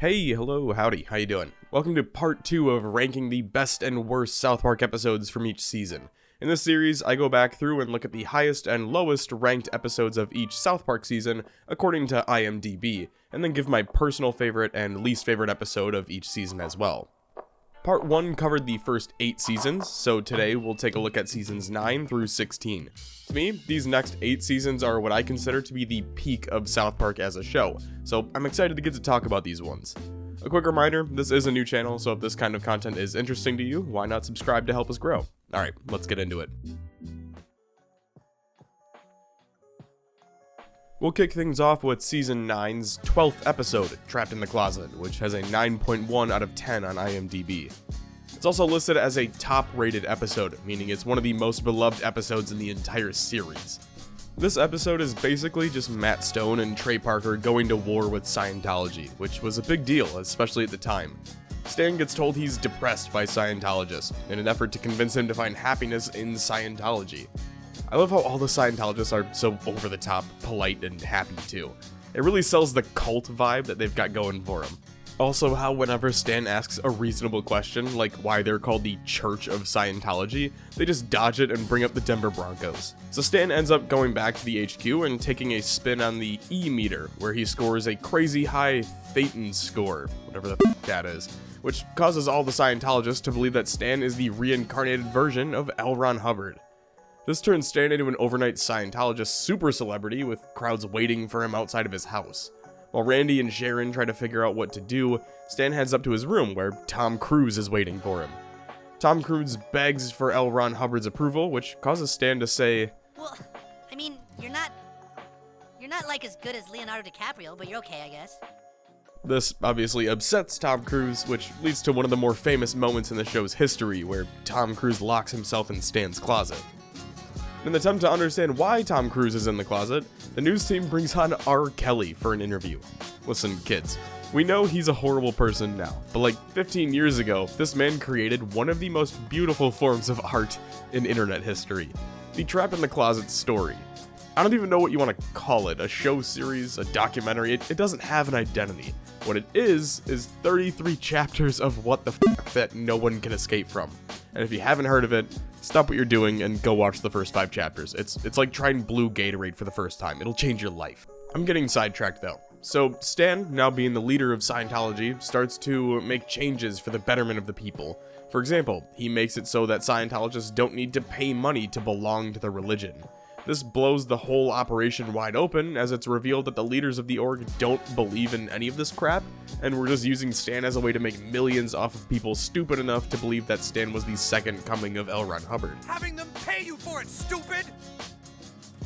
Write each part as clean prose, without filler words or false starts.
Hey, hello, howdy, how you doing? Welcome to part 2 of ranking the best and worst South Park episodes from each season. In this series, I go back through and look at the highest and lowest ranked episodes of each South Park season according to IMDB, and then give my personal favorite and least favorite episode of each season as well. Part 1 covered the first 8 seasons, so today we'll take a look at seasons 9 through 16. To me, these next 8 seasons are what I consider to be the peak of South Park as a show, so I'm excited to get to talk about these ones. A quick reminder, this is a new channel, so if this kind of content is interesting to you, why not subscribe to help us grow? Alright, let's get into it. We'll kick things off with Season 9's 12th episode, Trapped in the Closet, which has a 9.1 out of 10 on IMDb. It's also listed as a top-rated episode, meaning it's one of the most beloved episodes in the entire series. This episode is basically just Matt Stone and Trey Parker going to war with Scientology, which was a big deal, especially at the time. Stan gets told he's depressed by Scientologists, in an effort to convince him to find happiness in Scientology. I love how all the Scientologists are so over-the-top, polite, and happy too. It really sells the cult vibe that they've got going for them. Also, how whenever Stan asks a reasonable question, like why they're called the Church of Scientology, they just dodge it and bring up the Denver Broncos. So Stan ends up going back to the HQ and taking a spin on the E-meter, where he scores a crazy high Phaeton score, whatever the f that is, which causes all the Scientologists to believe that Stan is the reincarnated version of L. Ron Hubbard. This turns Stan into an overnight Scientologist super celebrity, with crowds waiting for him outside of his house. While Randy and Sharon try to figure out what to do, Stan heads up to his room where Tom Cruise is waiting for him. Tom Cruise begs for L. Ron Hubbard's approval, which causes Stan to say, "Well, I mean, you're not like as good as Leonardo DiCaprio, but you're okay, I guess." This obviously upsets Tom Cruise, which leads to one of the more famous moments in the show's history, where Tom Cruise locks himself in Stan's closet. In an attempt to understand why Tom Cruise is in the closet, the news team brings on R. Kelly for an interview. Listen, kids, we know he's a horrible person now, but like 15 years ago, this man created one of the most beautiful forms of art in internet history. The Trapped in the Closet story. I don't even know what you want to call it, a show series, a documentary, it doesn't have an identity. What it is 33 chapters of what the fuck that no one can escape from. And if you haven't heard of it, stop what you're doing and go watch the first 5 chapters. It's like trying blue Gatorade for the first time. It'll change your life. I'm getting sidetracked though. So Stan, now being the leader of Scientology, starts to make changes for the betterment of the people. For example, he makes it so that Scientologists don't need to pay money to belong to the religion. This blows the whole operation wide open, as it's revealed that the leaders of the org don't believe in any of this crap, and we're just using Stan as a way to make millions off of people stupid enough to believe that Stan was the second coming of L. Ron Hubbard. Having them pay you for it, stupid!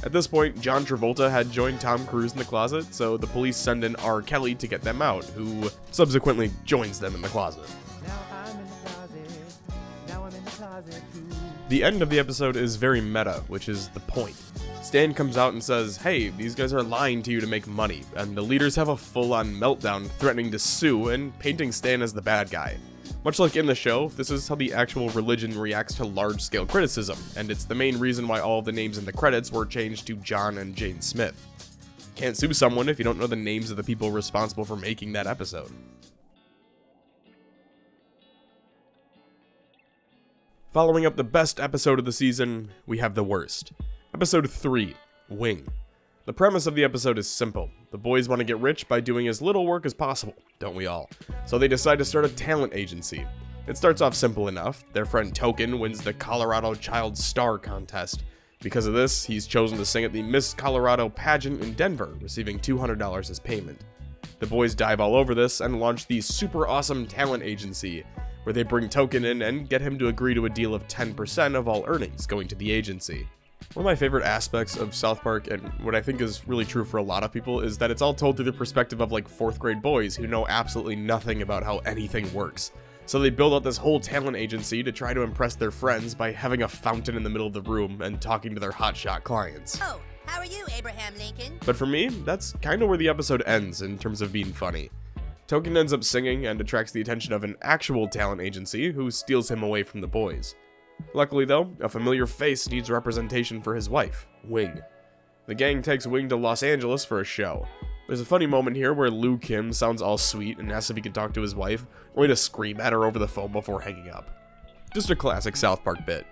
At this point, John Travolta had joined Tom Cruise in the closet, so the police send in R. Kelly to get them out, who subsequently joins them in the closet. Now I'm in the closet. Now I'm in the closet too. The end of the episode is very meta, which is the point. Stan comes out and says, hey, these guys are lying to you to make money, and the leaders have a full-on meltdown threatening to sue and painting Stan as the bad guy. Much like in the show, this is how the actual religion reacts to large-scale criticism, and it's the main reason why all of the names in the credits were changed to John and Jane Smith. Can't sue someone if you don't know the names of the people responsible for making that episode. Following up the best episode of the season, we have the worst. Episode 3, Wing. The premise of the episode is simple. The boys want to get rich by doing as little work as possible, don't we all? So they decide to start a talent agency. It starts off simple enough. Their friend Token wins the Colorado Child Star Contest. Because of this, he's chosen to sing at the Miss Colorado pageant in Denver, receiving $200 as payment. The boys dive all over this and launch the super awesome talent agency, where they bring Token in and get him to agree to a deal of 10% of all earnings going to the agency. One of my favorite aspects of South Park, and what I think is really true for a lot of people, is that it's all told through the perspective of like 4th grade boys who know absolutely nothing about how anything works. So they build out this whole talent agency to try to impress their friends by having a fountain in the middle of the room and talking to their hotshot clients. Oh, how are you, Abraham Lincoln? But for me, that's kind of where the episode ends in terms of being funny. Token ends up singing and attracts the attention of an actual talent agency who steals him away from the boys. Luckily though, a familiar face needs representation for his wife, Wing. The gang takes Wing to Los Angeles for a show. There's a funny moment here where Lou Kim sounds all sweet and asks if he can talk to his wife, only to scream at her over the phone before hanging up. Just a classic South Park bit.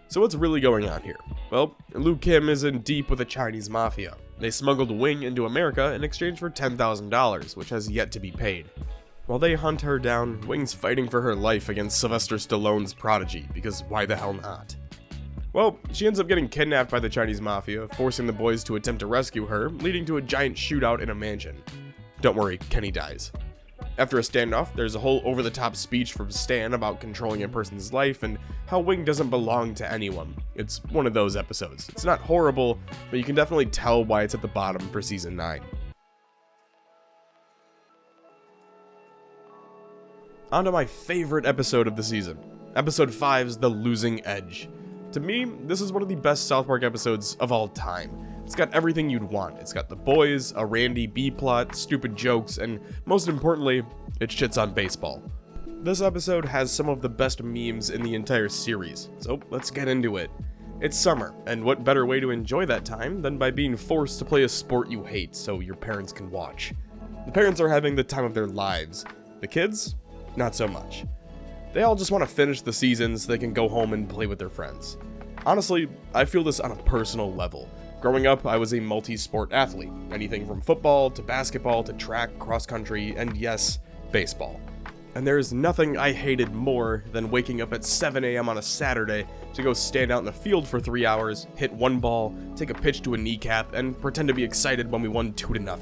So what's really going on here? Well, Lou Kim is in deep with the Chinese mafia. They smuggled Wing into America in exchange for $10,000, which has yet to be paid. While they hunt her down, Wing's fighting for her life against Sylvester Stallone's prodigy, because why the hell not? Well, she ends up getting kidnapped by the Chinese mafia, forcing the boys to attempt to rescue her, leading to a giant shootout in a mansion. Don't worry, Kenny dies. After a standoff, there's a whole over-the-top speech from Stan about controlling a person's life and how Wing doesn't belong to anyone. It's one of those episodes. It's not horrible, but you can definitely tell why it's at the bottom for Season 9. On to my favorite episode of the season. Episode 5's The Losing Edge. To me, this is one of the best South Park episodes of all time. It's got everything you'd want. It's got the boys, a Randy B-plot, stupid jokes, and most importantly, it shits on baseball. This episode has some of the best memes in the entire series, so let's get into it. It's summer, and what better way to enjoy that time than by being forced to play a sport you hate so your parents can watch. The parents are having the time of their lives. The kids? Not so much. They all just want to finish the season so they can go home and play with their friends. Honestly, I feel this on a personal level. Growing up, I was a multi-sport athlete, anything from football to basketball to track, cross-country, and yes, baseball. And there is nothing I hated more than waking up at 7 a.m. on a Saturday to go stand out in the field for 3 hours, hit one ball, take a pitch to a kneecap, and pretend to be excited when we won 2-0.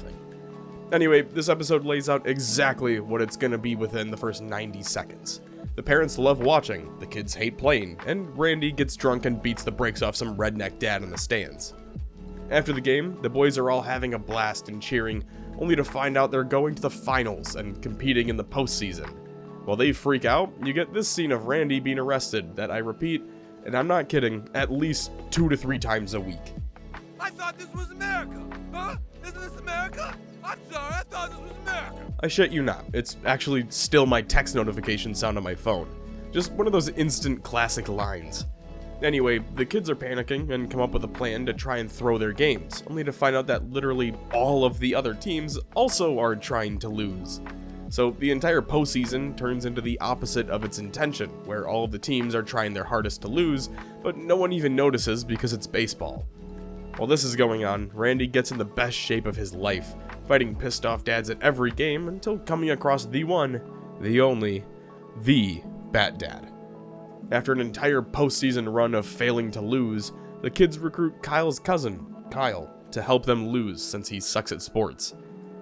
Anyway, this episode lays out exactly what it's gonna be within the first 90 seconds. The parents love watching, the kids hate playing, and Randy gets drunk and beats the brakes off some redneck dad in the stands. After the game, the boys are all having a blast and cheering, only to find out they're going to the finals and competing in the postseason. While they freak out, you get this scene of Randy being arrested that I repeat, and I'm not kidding, at least 2 to 3 times a week. I thought this was America! Huh? Isn't this America? I'm sorry, I thought this was America! I shit you not, it's actually still my text notification sound on my phone. Just one of those instant classic lines. Anyway, the kids are panicking and come up with a plan to try and throw their games, only to find out that literally all of the other teams also are trying to lose. So the entire postseason turns into the opposite of its intention, where all of the teams are trying their hardest to lose, but no one even notices because it's baseball. While this is going on, Randy gets in the best shape of his life, fighting pissed off dads at every game until coming across the one, the only, the Bat Dad. After an entire postseason run of failing to lose, the kids recruit Kyle's cousin, Kyle, to help them lose since he sucks at sports.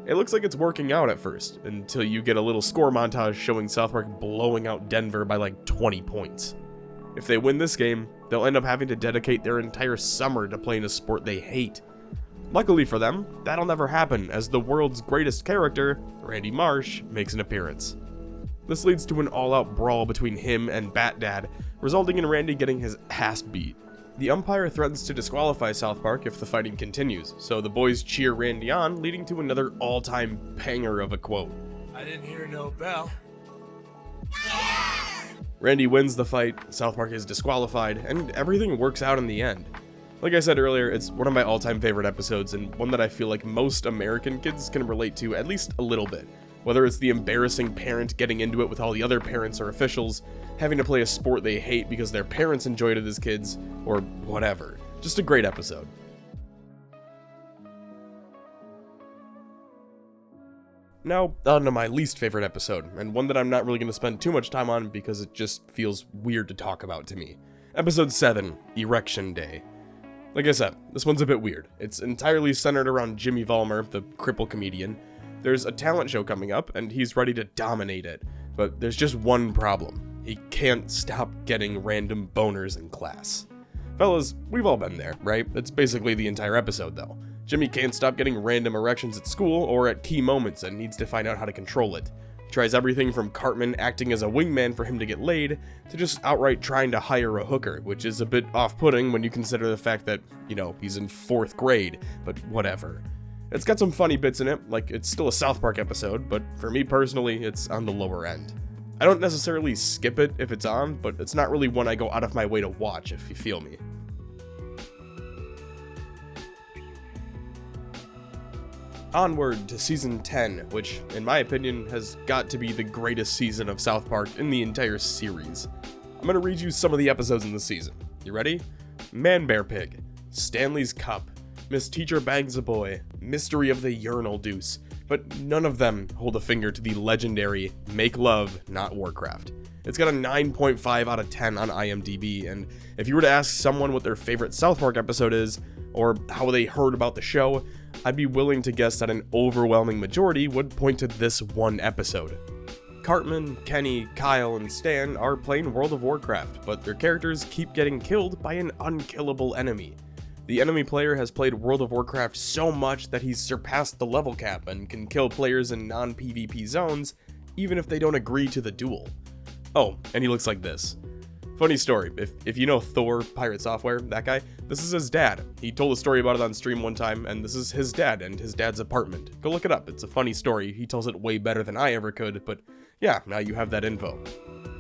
It looks like it's working out at first, until you get a little score montage showing South Park blowing out Denver by like 20 points. If they win this game, they'll end up having to dedicate their entire summer to playing a sport they hate. Luckily for them, that'll never happen as the world's greatest character, Randy Marsh, makes an appearance. This leads to an all-out brawl between him and Bat Dad, resulting in Randy getting his ass beat. The umpire threatens to disqualify South Park if the fighting continues, so the boys cheer Randy on, leading to another all-time banger of a quote. I didn't hear no bell. Randy wins the fight, South Park is disqualified, and everything works out in the end. Like I said earlier, it's one of my all-time favorite episodes, and one that I feel like most American kids can relate to at least a little bit. Whether it's the embarrassing parent getting into it with all the other parents or officials, having to play a sport they hate because their parents enjoyed it as kids, or whatever. Just a great episode. Now, on to my least favorite episode, and one that I'm not really going to spend too much time on because it just feels weird to talk about to me. Episode 7, Erection Day. Like I said, this one's a bit weird. It's entirely centered around Jimmy Valmer, the cripple comedian. There's a talent show coming up, and he's ready to dominate it. But there's just one problem. He can't stop getting random boners in class. Fellas, we've all been there, right? That's basically the entire episode, though. Jimmy can't stop getting random erections at school or at key moments and needs to find out how to control it. He tries everything from Cartman acting as a wingman for him to get laid, to just outright trying to hire a hooker, which is a bit off-putting when you consider the fact that, he's in 4th grade, but whatever. It's got some funny bits in it, like it's still a South Park episode, but for me personally, it's on the lower end. I don't necessarily skip it if it's on, but it's not really one I go out of my way to watch, if you feel me. Onward to Season 10, which, in my opinion, has got to be the greatest season of South Park in the entire series. I'm gonna read you some of the episodes in the season. You ready? Man Bear Pig, Stanley's Cup, Miss Teacher Bangs a Boy, Mystery of the Urinal Deuce, but none of them hold a finger to the legendary Make Love, Not Warcraft. It's got a 9.5 out of 10 on IMDB, and if you were to ask someone what their favorite South Park episode is, or how they heard about the show, I'd be willing to guess that an overwhelming majority would point to this one episode. Cartman, Kenny, Kyle, and Stan are playing World of Warcraft, but their characters keep getting killed by an unkillable enemy. The enemy player has played World of Warcraft so much that he's surpassed the level cap and can kill players in non-PvP zones, even if they don't agree to the duel. Oh, and he looks like this. Funny story, if you know Thor, Pirate Software, that guy, this is his dad. He told a story about it on stream one time, and this is his dad and his dad's apartment. Go look it up, it's a funny story. He tells it way better than I ever could, but yeah, now you have that info.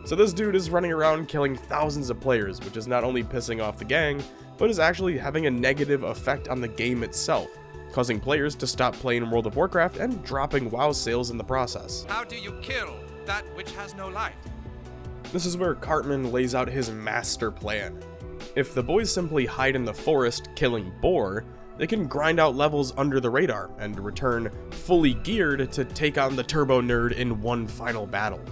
So this dude is running around killing thousands of players, which is not only pissing off the gang, but is actually having a negative effect on the game itself, causing players to stop playing World of Warcraft and dropping WoW sales in the process. How do you kill that which has no life? This is where Cartman lays out his master plan. If the boys simply hide in the forest killing boar, they can grind out levels under the radar and return fully geared to take on the Turbo Nerd in one final battle.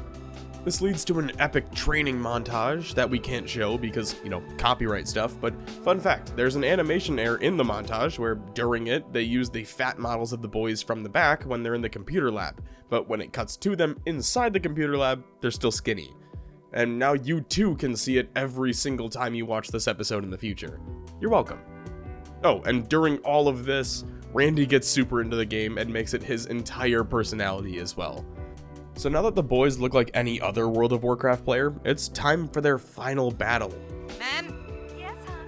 This leads to an epic training montage that we can't show because, copyright stuff, but fun fact, there's an animation error in the montage where during it, they use the fat models of the boys from the back when they're in the computer lab, but when it cuts to them inside the computer lab, they're still skinny. And now you too can see it every single time you watch this episode in the future. You're welcome. Oh, and during all of this, Randy gets super into the game and makes it his entire personality as well. So now that the boys look like any other World of Warcraft player, it's time for their final battle. Ma'am? Yes, hon.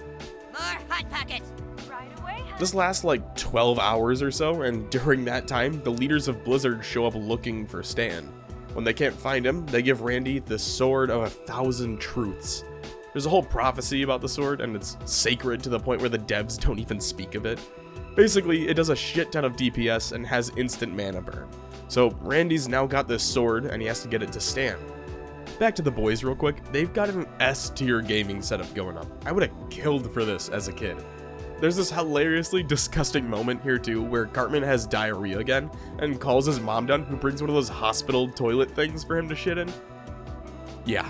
More Hot Pockets! Right away, hon. This lasts like 12 hours or so, and during that time, the leaders of Blizzard show up looking for Stan. When they can't find him, they give Randy the Sword of 1,000 Truths. There's a whole prophecy about the sword, and it's sacred to the point where the devs don't even speak of it. Basically, it does a shit ton of DPS and has instant mana burn. So Randy's now got this sword, and he has to get it to Stan. Back to the boys real quick, they've got an S-tier gaming setup going on. I would have killed for this as a kid. There's this hilariously disgusting moment here too, where Cartman has diarrhea again, and calls his mom down, who brings one of those hospital toilet things for him to shit in. Yeah.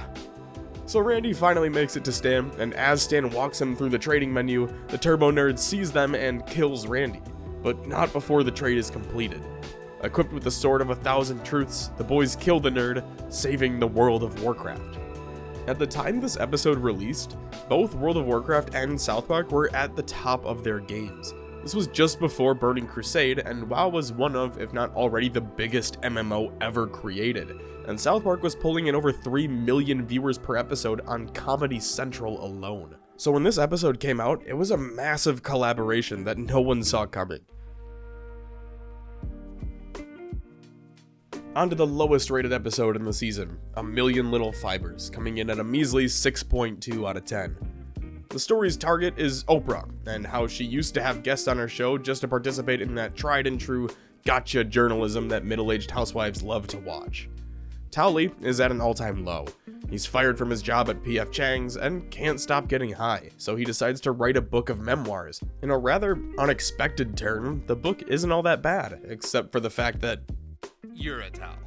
So Randy finally makes it to Stan, and as Stan walks him through the trading menu, the Turbo Nerd sees them and kills Randy, but not before the trade is completed. Equipped with the Sword of 1,000 Truths, the boys kill the nerd, saving the World of Warcraft. At the time this episode released, both World of Warcraft and South Park were at the top of their games. This was just before Burning Crusade, and WoW was one of, if not already, the biggest MMO ever created, and South Park was pulling in over 3 million viewers per episode on Comedy Central alone. So when this episode came out, it was a massive collaboration that no one saw coming. On to the lowest rated episode in the season, A Million Little Fibers, coming in at a measly 6.2 out of 10. The story's target is Oprah, and how she used to have guests on her show just to participate in that tried and true gotcha journalism that middle-aged housewives love to watch. Towley is at an all-time low. He's fired from his job at P.F. Chang's and can't stop getting high, so he decides to write a book of memoirs. In a rather unexpected turn, the book isn't all that bad, except for the fact that You're a towel.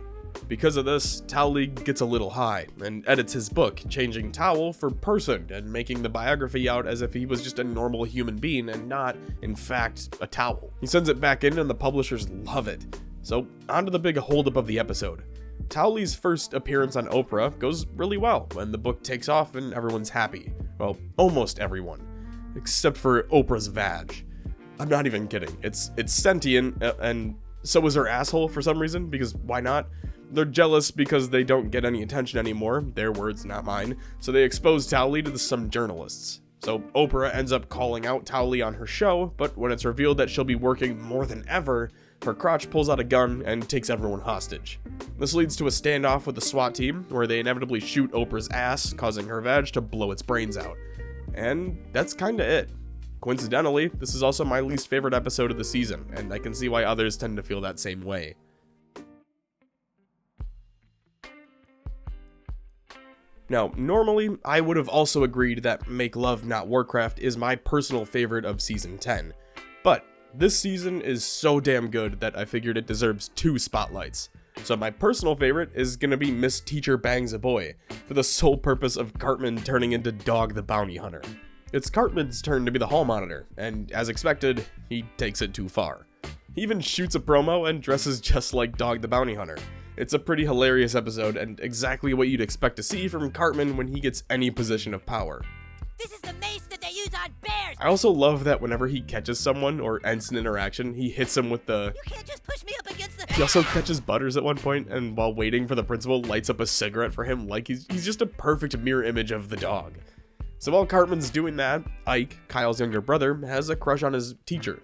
because of this, Towley gets a little high and edits his book, changing towel for person and making the biography out as if he was just a normal human being and not, in fact, a towel. He sends it back in and the publishers love it. So, on to the big holdup of the episode. Towley's first appearance on Oprah goes really well when the book takes off and everyone's happy. Well, almost everyone. Except for Oprah's vag. I'm not even kidding. It's sentient, and so is her asshole for some reason, because why not? They're jealous because they don't get any attention anymore, their words, not mine, so they expose Towley to some journalists. So Oprah ends up calling out Towley on her show, but when it's revealed that she'll be working more than ever, her crotch pulls out a gun and takes everyone hostage. This leads to a standoff with the SWAT team, where they inevitably shoot Oprah's ass, causing her vag to blow its brains out. And that's kinda it. Coincidentally, this is also my least favorite episode of the season, and I can see why others tend to feel that same way. Now, normally, I would have also agreed that Make Love Not Warcraft is my personal favorite of Season 10, but this season is so damn good that I figured it deserves 2 spotlights. So my personal favorite is gonna be Miss Teacher Bangs a Boy, for the sole purpose of Cartman turning into Dog the Bounty Hunter. It's Cartman's turn to be the hall monitor, and as expected, he takes it too far. He even shoots a promo and dresses just like Dog the Bounty Hunter. It's a pretty hilarious episode, and exactly what you'd expect to see from Cartman when he gets any position of power. This is the mace that they use on bears! I also love that whenever he catches someone or ends an interaction, he hits him with the... You can't just push me up against the... He also catches Butters at one point, and while waiting for the principal, lights up a cigarette for him like he's just a perfect mirror image of the dog. So while Cartman's doing that, Ike, Kyle's younger brother, has a crush on his teacher.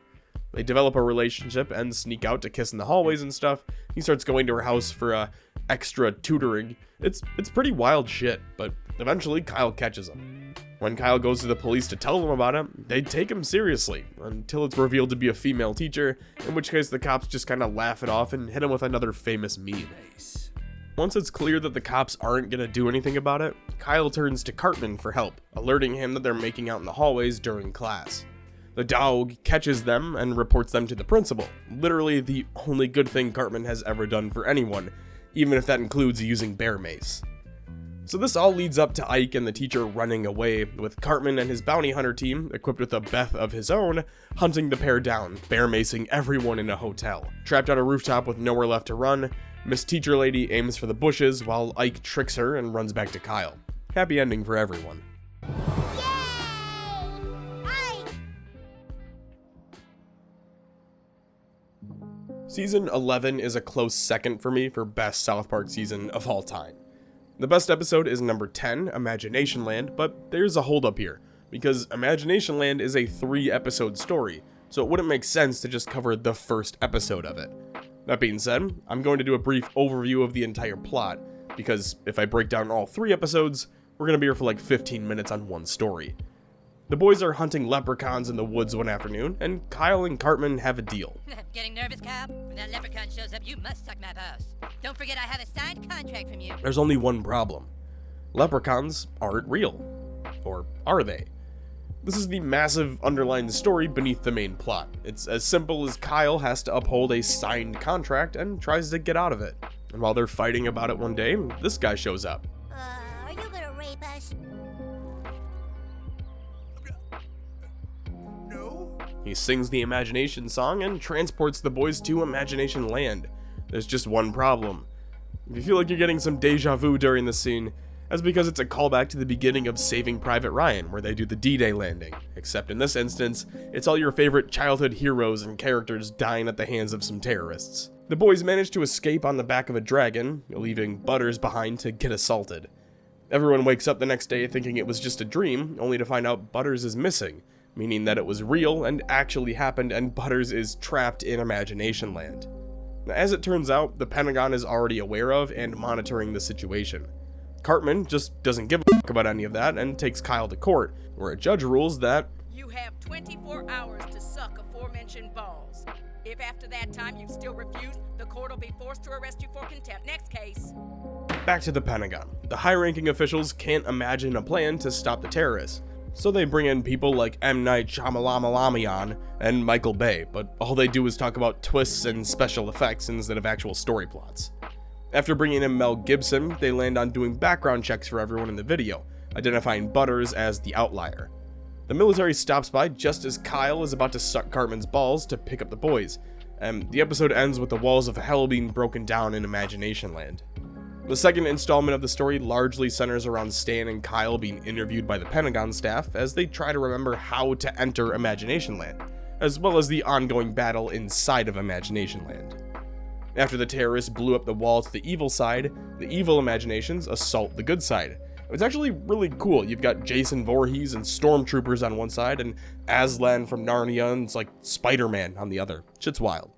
They develop a relationship and sneak out to kiss in the hallways and stuff. He starts going to her house for extra tutoring. It's pretty wild shit, but eventually Kyle catches him. When Kyle goes to the police to tell them about it, they take him seriously, until it's revealed to be a female teacher, in which case the cops just kinda laugh it off and hit him with another famous meme. Once it's clear that the cops aren't gonna do anything about it, Kyle turns to Cartman for help, alerting him that they're making out in the hallways during class. The dog catches them and reports them to the principal, literally the only good thing Cartman has ever done for anyone, even if that includes using bear mace. So this all leads up to Ike and the teacher running away, with Cartman and his bounty hunter team, equipped with a Beth of his own, hunting the pair down, bear macing everyone in a hotel. Trapped on a rooftop with nowhere left to run, Miss Teacher Lady aims for the bushes while Ike tricks her and runs back to Kyle. Happy ending for everyone. Season 11 is a close second for me for best South Park season of all time. The best episode is number 10, Imagination Land, but there's a holdup here, because Imagination Land is a 3-episode story, so it wouldn't make sense to just cover the first episode of it. That being said, I'm going to do a brief overview of the entire plot, because if I break down all 3 episodes, we're going to be here for like 15 minutes on one story. The boys are hunting leprechauns in the woods one afternoon, and Kyle and Cartman have a deal. Getting nervous, Cobb? When that leprechaun shows up, you must suck my balls. Don't forget I have a signed contract from you. There's only one problem. Leprechauns aren't real. Or are they? This is the massive underlying story beneath the main plot. It's as simple as Kyle has to uphold a signed contract and tries to get out of it. And while they're fighting about it one day, this guy shows up. Are you gonna rape us? No? He sings the Imagination song and transports the boys to Imagination Land. There's just one problem. If you feel like you're getting some deja vu during this scene, that's because it's a callback to the beginning of Saving Private Ryan, where they do the D-Day landing. Except in this instance, it's all your favorite childhood heroes and characters dying at the hands of some terrorists. The boys manage to escape on the back of a dragon, leaving Butters behind to get assaulted. Everyone wakes up the next day thinking it was just a dream, only to find out Butters is missing, meaning that it was real and actually happened, and Butters is trapped in Imagination Land. As it turns out, the Pentagon is already aware of and monitoring the situation. Cartman just doesn't give a fuck about any of that and takes Kyle to court, where a judge rules that you have 24 hours to suck aforementioned balls. If after that time you still refuse, the court will be forced to arrest you for contempt. Next case. Back to the Pentagon. The high-ranking officials can't imagine a plan to stop the terrorists, so they bring in people like M. Night Shyamalan and Michael Bay, but all they do is talk about twists and special effects instead of actual story plots. After bringing in Mel Gibson, they land on doing background checks for everyone in the video, identifying Butters as the outlier. The military stops by just as Kyle is about to suck Cartman's balls to pick up the boys, and the episode ends with the walls of hell being broken down in Imagination Land. The second installment of the story largely centers around Stan and Kyle being interviewed by the Pentagon staff as they try to remember how to enter Imagination Land, as well as the ongoing battle inside of Imagination Land. After the terrorists blew up the wall to the evil side, the evil imaginations assault the good side. It's actually really cool. You've got Jason Voorhees and stormtroopers on one side, and Aslan from Narnia, and it's like Spider-Man on the other. Shit's wild.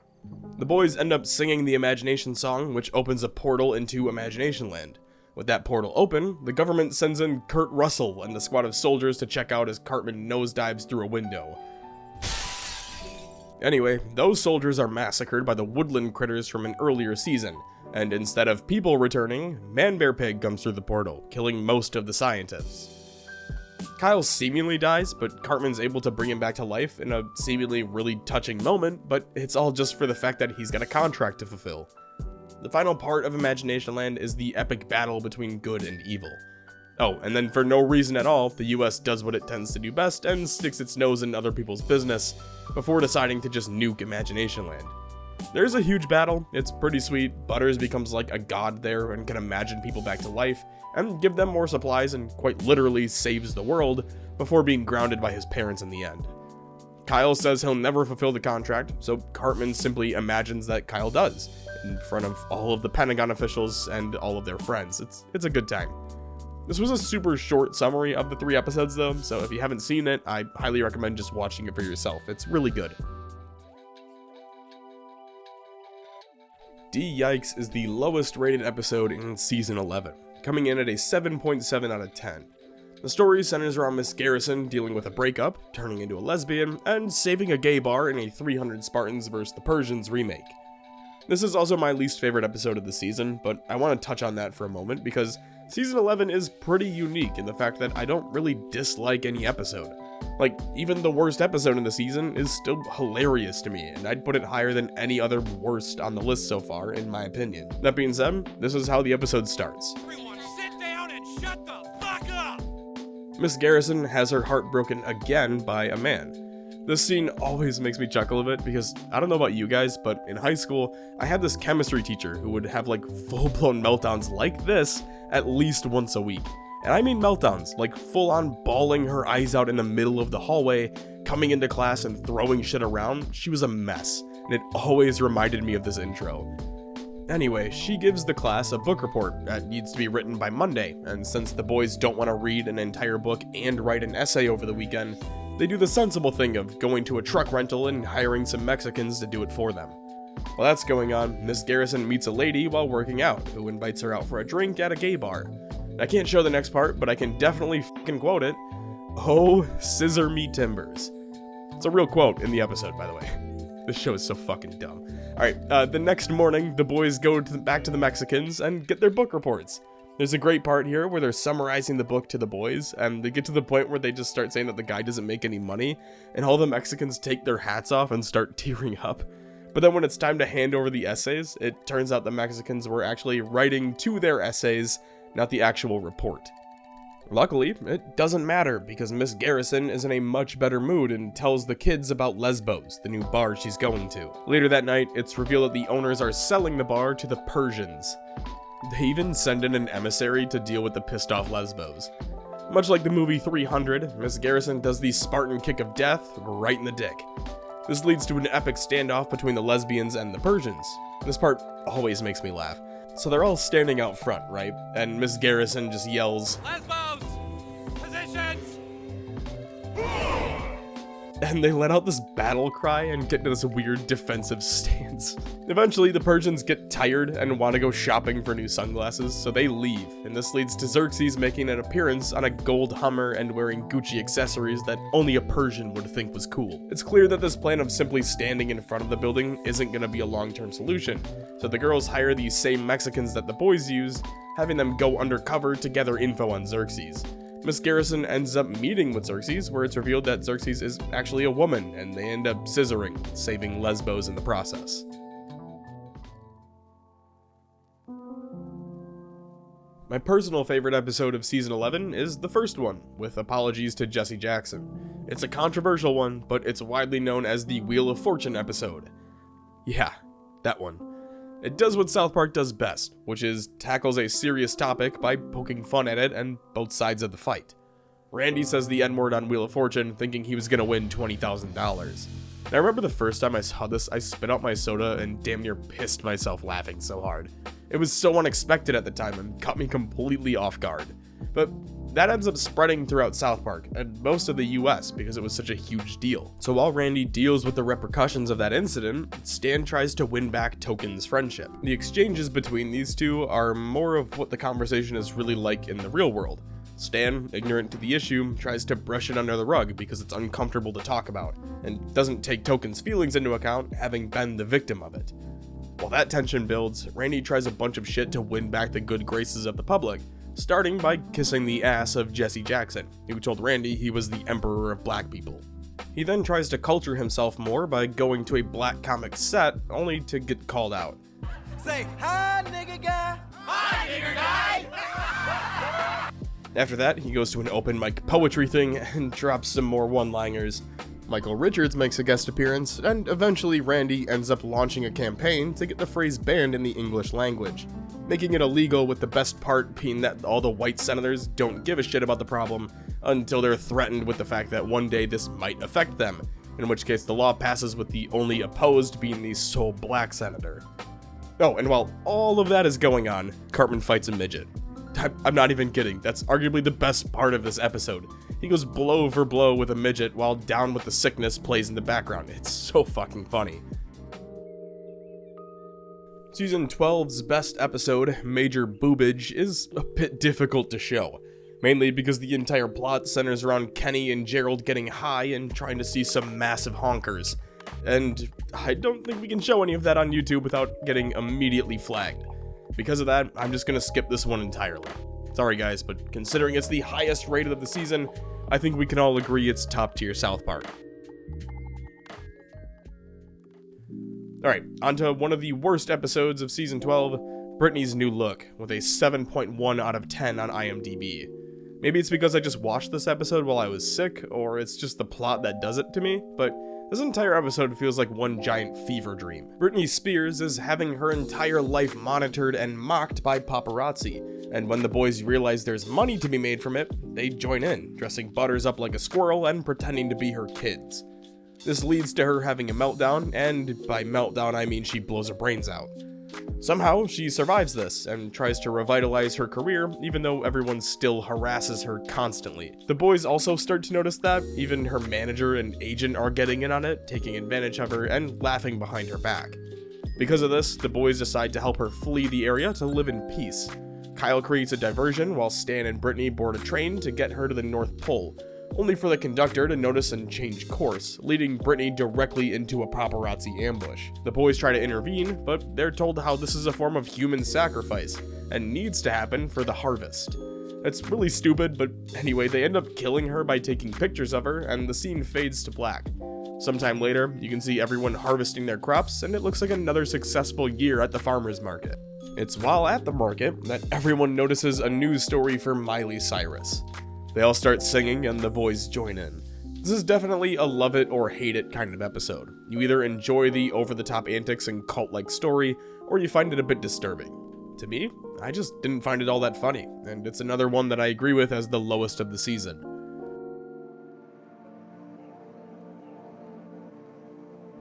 The boys end up singing the Imagination song, which opens a portal into Imagination Land. With that portal open, the government sends in Kurt Russell and the squad of soldiers to check out as Cartman nosedives through a window. Anyway, those soldiers are massacred by the woodland critters from an earlier season, and instead of people returning, Man-Bear-Pig comes through the portal, killing most of the scientists. Kyle seemingly dies, but Cartman's able to bring him back to life in a seemingly really touching moment, but it's all just for the fact that he's got a contract to fulfill. The final part of Imagination Land is the epic battle between good and evil. Oh, and then for no reason at all, the US does what it tends to do best and sticks its nose in other people's business before deciding to just nuke Imagination Land. There's a huge battle, it's pretty sweet. Butters becomes like a god there and can imagine people back to life and give them more supplies and quite literally saves the world before being grounded by his parents in the end. Kyle says he'll never fulfill the contract, so Cartman simply imagines that Kyle does, in front of all of the Pentagon officials and all of their friends. It's a good time. This was a super short summary of the 3 episodes though, so if you haven't seen it, I highly recommend just watching it for yourself. It's really good. D-Yikes is the lowest rated episode in Season 11, coming in at a 7.7 out of 10. The story centers around Miss Garrison dealing with a breakup, turning into a lesbian, and saving a gay bar in a 300 Spartans vs. the Persians remake. This is also my least favorite episode of the season, but I want to touch on that for a moment because Season 11 is pretty unique in the fact that I don't really dislike any episode. Like, even the worst episode in the season is still hilarious to me, and I'd put it higher than any other worst on the list so far, in my opinion. That being said, this is how the episode starts. Everyone sit down and shut the fuck up! Miss Garrison has her heart broken again by a man. This scene always makes me chuckle a bit because, I don't know about you guys, but in high school, I had this chemistry teacher who would have like full-blown meltdowns like this at least once a week. And I mean meltdowns, like full-on bawling her eyes out in the middle of the hallway, coming into class and throwing shit around. She was a mess, and it always reminded me of this intro. Anyway, she gives the class a book report that needs to be written by Monday, and since the boys don't want to read an entire book and write an essay over the weekend, they do the sensible thing of going to a truck rental and hiring some Mexicans to do it for them. While that's going on, Miss Garrison meets a lady while working out, who invites her out for a drink at a gay bar. I can't show the next part, but I can definitely fucking quote it. "Oh, scissor me timbers." It's a real quote in the episode, by the way. This show is so fucking dumb. Alright, the next morning, the boys go back to the Mexicans and get their book reports. There's a great part here where they're summarizing the book to the boys, and they get to the point where they just start saying that the guy doesn't make any money, and all the Mexicans take their hats off and start tearing up. But then when it's time to hand over the essays, it turns out the Mexicans were actually writing to their essays, not the actual report. Luckily, it doesn't matter because Miss Garrison is in a much better mood and tells the kids about Lesbos, the new bar she's going to. Later that night, it's revealed that the owners are selling the bar to the Persians. They even send in an emissary to deal with the pissed off Lesbos. Much like the movie 300, Miss Garrison does the Spartan kick of death right in the dick. This leads to an epic standoff between the lesbians and the Persians. This part always makes me laugh. So they're all standing out front, right? And Miss Garrison just yells, Lesbos! Positions! and they let out this battle cry and get into this weird defensive stance. Eventually, the Persians get tired and want to go shopping for new sunglasses, so they leave, and this leads to Xerxes making an appearance on a gold Hummer and wearing Gucci accessories that only a Persian would think was cool. It's clear that this plan of simply standing in front of the building isn't going to be a long-term solution, so the girls hire these same Mexicans that the boys used, having them go undercover to gather info on Xerxes. Miss Garrison ends up meeting with Xerxes, where it's revealed that Xerxes is actually a woman, and they end up scissoring, saving Lesbos in the process. My personal favorite episode of Season 11 is the first one, with apologies to Jesse Jackson. It's a controversial one, but it's widely known as the Wheel of Fortune episode. Yeah, that one. It does what South Park does best, which is tackles a serious topic by poking fun at it and both sides of the fight. Randy says the N-word on Wheel of Fortune, thinking he was gonna win $20,000. I remember the first time I saw this, I spit out my soda and damn near pissed myself laughing so hard. It was so unexpected at the time and caught me completely off guard. But that ends up spreading throughout South Park, and most of the US because it was such a huge deal. So while Randy deals with the repercussions of that incident, Stan tries to win back Token's friendship. The exchanges between these two are more of what the conversation is really like in the real world. Stan, ignorant to the issue, tries to brush it under the rug because it's uncomfortable to talk about, and doesn't take Token's feelings into account, having been the victim of it. While that tension builds, Randy tries a bunch of shit to win back the good graces of the public, starting by kissing the ass of Jesse Jackson, who told Randy he was the emperor of black people. He then tries to culture himself more by going to a black comic set, only to get called out. Say, hi, nigga guy. Hi, nigga guy. After that, he goes to an open mic poetry thing and drops some more one-liners. Michael Richards makes a guest appearance, and eventually Randy ends up launching a campaign to get the phrase banned in the English language, making it illegal, with the best part being that all the white senators don't give a shit about the problem until they're threatened with the fact that one day this might affect them, in which case the law passes with the only opposed being the sole black senator. Oh, and while all of that is going on, Cartman fights a midget. I'm not even kidding, that's arguably the best part of this episode. He goes blow for blow with a midget while Down with the Sickness plays in the background. It's so fucking funny. Season 12's best episode, Major Boobage, is a bit difficult to show, mainly because the entire plot centers around Kenny and Gerald getting high and trying to see some massive honkers. And I don't think we can show any of that on YouTube without getting immediately flagged. Because of that, I'm just gonna skip this one entirely. Sorry guys, but considering it's the highest rated of the season, I think we can all agree it's top tier South Park. Alright, onto one of the worst episodes of Season 12, Brittany's New Look, with a 7.1 out of 10 on IMDB. Maybe it's because I just watched this episode while I was sick, or it's just the plot that does it to me, but this entire episode feels like one giant fever dream. Britney Spears is having her entire life monitored and mocked by paparazzi, and when the boys realize there's money to be made from it, they join in, dressing Butters up like a squirrel and pretending to be her kids. This leads to her having a meltdown, and by meltdown I mean she blows her brains out. Somehow, she survives this, and tries to revitalize her career, even though everyone still harasses her constantly. The boys also start to notice that, even her manager and agent are getting in on it, taking advantage of her, and laughing behind her back. Because of this, the boys decide to help her flee the area to live in peace. Kyle creates a diversion while Stan and Brittany board a train to get her to the North Pole, only for the conductor to notice and change course, leading Brittany directly into a paparazzi ambush. The boys try to intervene, but they're told how this is a form of human sacrifice, and needs to happen for the harvest. It's really stupid, but anyway, they end up killing her by taking pictures of her, and the scene fades to black. Sometime later, you can see everyone harvesting their crops, and it looks like another successful year at the farmer's market. It's while at the market that everyone notices a news story for Miley Cyrus. They all start singing and the boys join in. This is definitely a love it or hate it kind of episode. You either enjoy the over-the-top antics and cult-like story, or you find it a bit disturbing. To me, I just didn't find it all that funny, and it's another one that I agree with as the lowest of the season.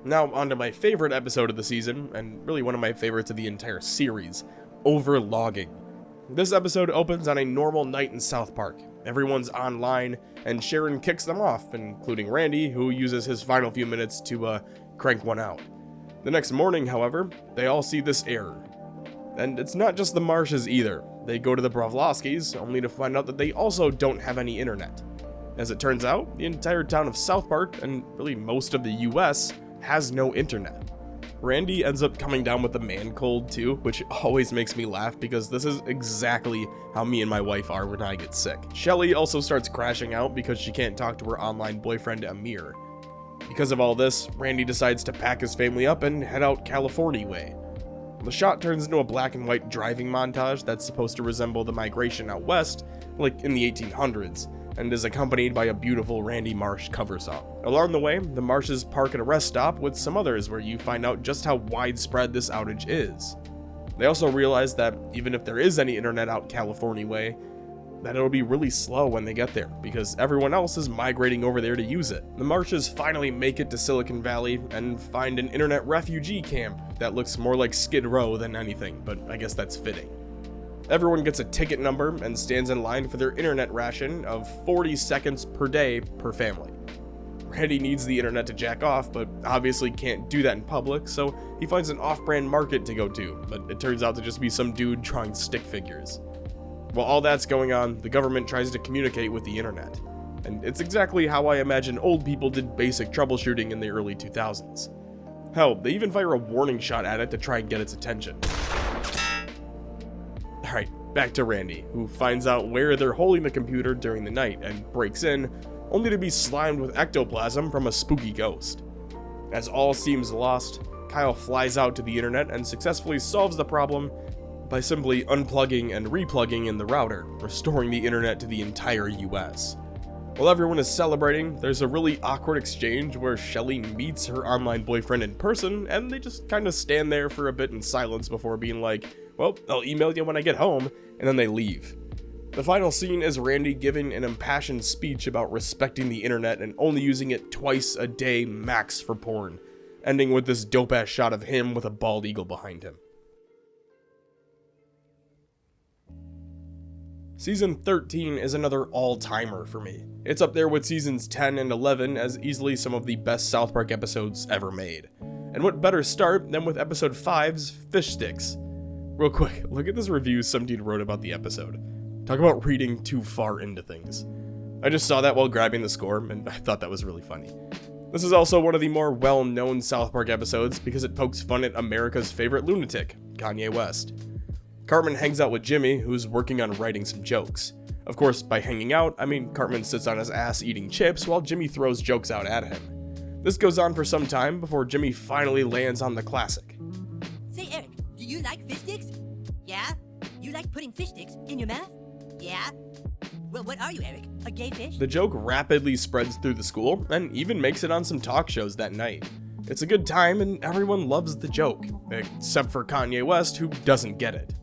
Now onto my favorite episode of the season, and really one of my favorites of the entire series, Overlogging. This episode opens on a normal night in South Park. Everyone's online, and Sharon kicks them off, including Randy, who uses his final few minutes to crank one out. The next morning, however, they all see this error. And it's not just the Marshes either. They go to the Bravlovskys, only to find out that they also don't have any internet. As it turns out, the entire town of South Park, and really most of the US, has no internet. Randy ends up coming down with the man cold too, which always makes me laugh because this is exactly how me and my wife are when I get sick. Shelly also starts crashing out because she can't talk to her online boyfriend Amir. Because of all this, Randy decides to pack his family up and head out California way. The shot turns into a black and white driving montage that's supposed to resemble the migration out west, like in the 1800s, and is accompanied by a beautiful Randy Marsh cover song. Along the way, the Marshes park at a rest stop with some others where you find out just how widespread this outage is. They also realize that even if there is any internet out California way, that it'll be really slow when they get there, because everyone else is migrating over there to use it. The Marshes finally make it to Silicon Valley and find an internet refugee camp that looks more like Skid Row than anything, but I guess that's fitting. Everyone gets a ticket number and stands in line for their internet ration of 40 seconds per day per family. Randy needs the internet to jack off, but obviously can't do that in public, so he finds an off-brand market to go to, but it turns out to just be some dude drawing stick figures. While all that's going on, the government tries to communicate with the internet. And it's exactly how I imagine old people did basic troubleshooting in the early 2000s. Hell, they even fire a warning shot at it to try and get its attention. Alright, back to Randy, who finds out where they're holding the computer during the night and breaks in, only to be slimed with ectoplasm from a spooky ghost. As all seems lost, Kyle flies out to the internet and successfully solves the problem by simply unplugging and replugging in the router, restoring the internet to the entire US. While everyone is celebrating, there's a really awkward exchange where Shelly meets her online boyfriend in person, and they just kind of stand there for a bit in silence before being like, well, I'll email you when I get home, and then they leave. The final scene is Randy giving an impassioned speech about respecting the internet and only using it twice a day max for porn, ending with this dope-ass shot of him with a bald eagle behind him. Season 13 is another all-timer for me. It's up there with seasons 10 and 11 as easily some of the best South Park episodes ever made. And what better start than with episode 5's Fish Sticks? Real quick, look at this review some dude wrote about the episode. Talk about reading too far into things. I just saw that while grabbing the score, and I thought that was really funny. This is also one of the more well-known South Park episodes because it pokes fun at America's favorite lunatic, Kanye West. Cartman hangs out with Jimmy, who's working on writing some jokes. Of course, by hanging out, I mean Cartman sits on his ass eating chips while Jimmy throws jokes out at him. This goes on for some time before Jimmy finally lands on the classic. Say, Eric, do you like fish sticks? Yeah? You like putting fish sticks in your mouth? Yeah? Well, what are you, Eric? A gay fish? The joke rapidly spreads through the school and even makes it on some talk shows that night. It's a good time and everyone loves the joke, except for Kanye West, who doesn't get it.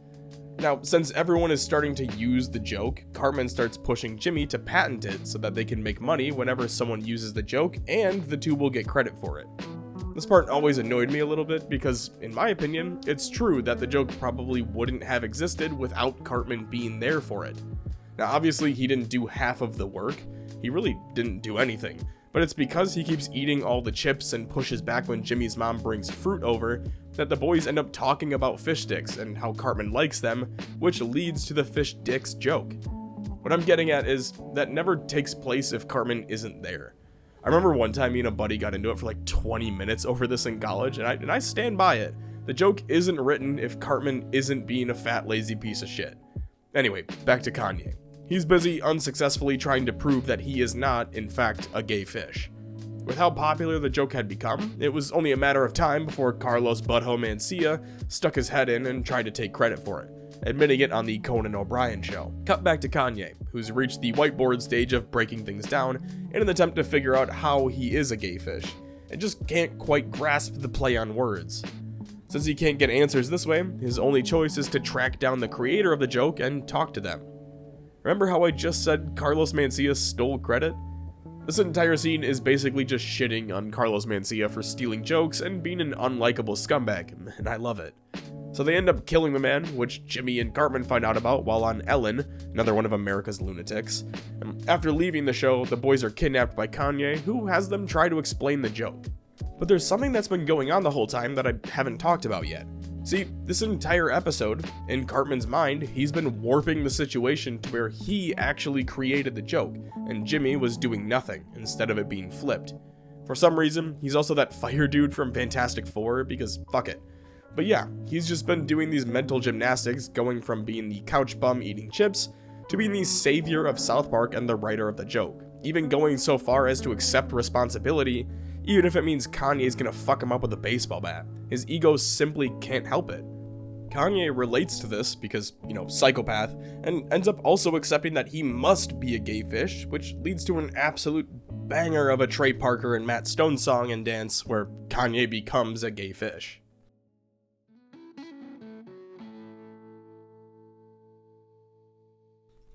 Now, since everyone is starting to use the joke, Cartman starts pushing Jimmy to patent it so that they can make money whenever someone uses the joke, and the two will get credit for it. This part always annoyed me a little bit because, in my opinion, it's true that the joke probably wouldn't have existed without Cartman being there for it. Now, obviously, he didn't do half of the work. He really didn't do anything. But it's because he keeps eating all the chips and pushes back when Jimmy's mom brings fruit over that the boys end up talking about fish sticks and how Cartman likes them, which leads to the fish dicks joke. What I'm getting at is that never takes place if Cartman isn't there. I remember one time me and a buddy got into it for like 20 minutes over this in college, and I stand by it. The joke isn't written if Cartman isn't being a fat, lazy piece of shit. Anyway, back to Kanye. He's busy unsuccessfully trying to prove that he is not, in fact, a gay fish. With how popular the joke had become, it was only a matter of time before Carlos Butthole Mencia stuck his head in and tried to take credit for it, admitting it on the Conan O'Brien show. Cut back to Kanye, who's reached the whiteboard stage of breaking things down in an attempt to figure out how he is a gay fish, and just can't quite grasp the play on words. Since he can't get answers this way, his only choice is to track down the creator of the joke and talk to them. Remember how I just said Carlos Mencia stole credit? This entire scene is basically just shitting on Carlos Mencia for stealing jokes and being an unlikable scumbag, and I love it. So they end up killing the man, which Jimmy and Cartman find out about while on Ellen, another one of America's lunatics. After leaving the show, the boys are kidnapped by Kanye, who has them try to explain the joke. But there's something that's been going on the whole time that I haven't talked about yet. See, this entire episode, in Cartman's mind, he's been warping the situation to where he actually created the joke, and Jimmy was doing nothing, instead of it being flipped. For some reason, he's also that fire dude from Fantastic Four, because fuck it. But yeah, he's just been doing these mental gymnastics, going from being the couch bum eating chips, to being the savior of South Park and the writer of the joke, even going so far as to accept responsibility, even if it means Kanye's gonna fuck him up with a baseball bat. His ego simply can't help it. Kanye relates to this because, psychopath, and ends up also accepting that he must be a gay fish, which leads to an absolute banger of a Trey Parker and Matt Stone song and dance where Kanye becomes a gay fish.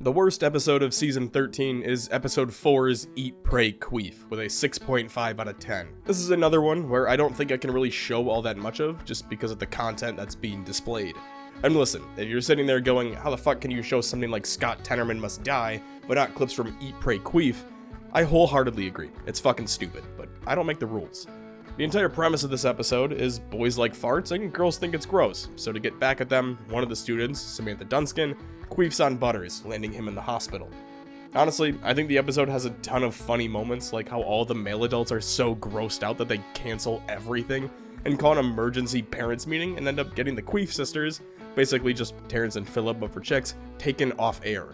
The worst episode of Season 13 is Episode 4's Eat, Pray, Queef, with a 6.5 out of 10. This is another one where I don't think I can really show all that much of, just because of the content that's being displayed. And listen, if you're sitting there going, how the fuck can you show something like Scott Tenorman Must Die, but not clips from Eat, Pray, Queef? I wholeheartedly agree. It's fucking stupid, but I don't make the rules. The entire premise of this episode is boys like farts and girls think it's gross, so to get back at them, one of the students, Samantha Dunskin, queefs on Butters, landing him in the hospital. Honestly, I think the episode has a ton of funny moments, like how all the male adults are so grossed out that they cancel everything and call an emergency parents meeting and end up getting the Queef sisters, basically just Terrence and Phillip but for chicks, taken off air.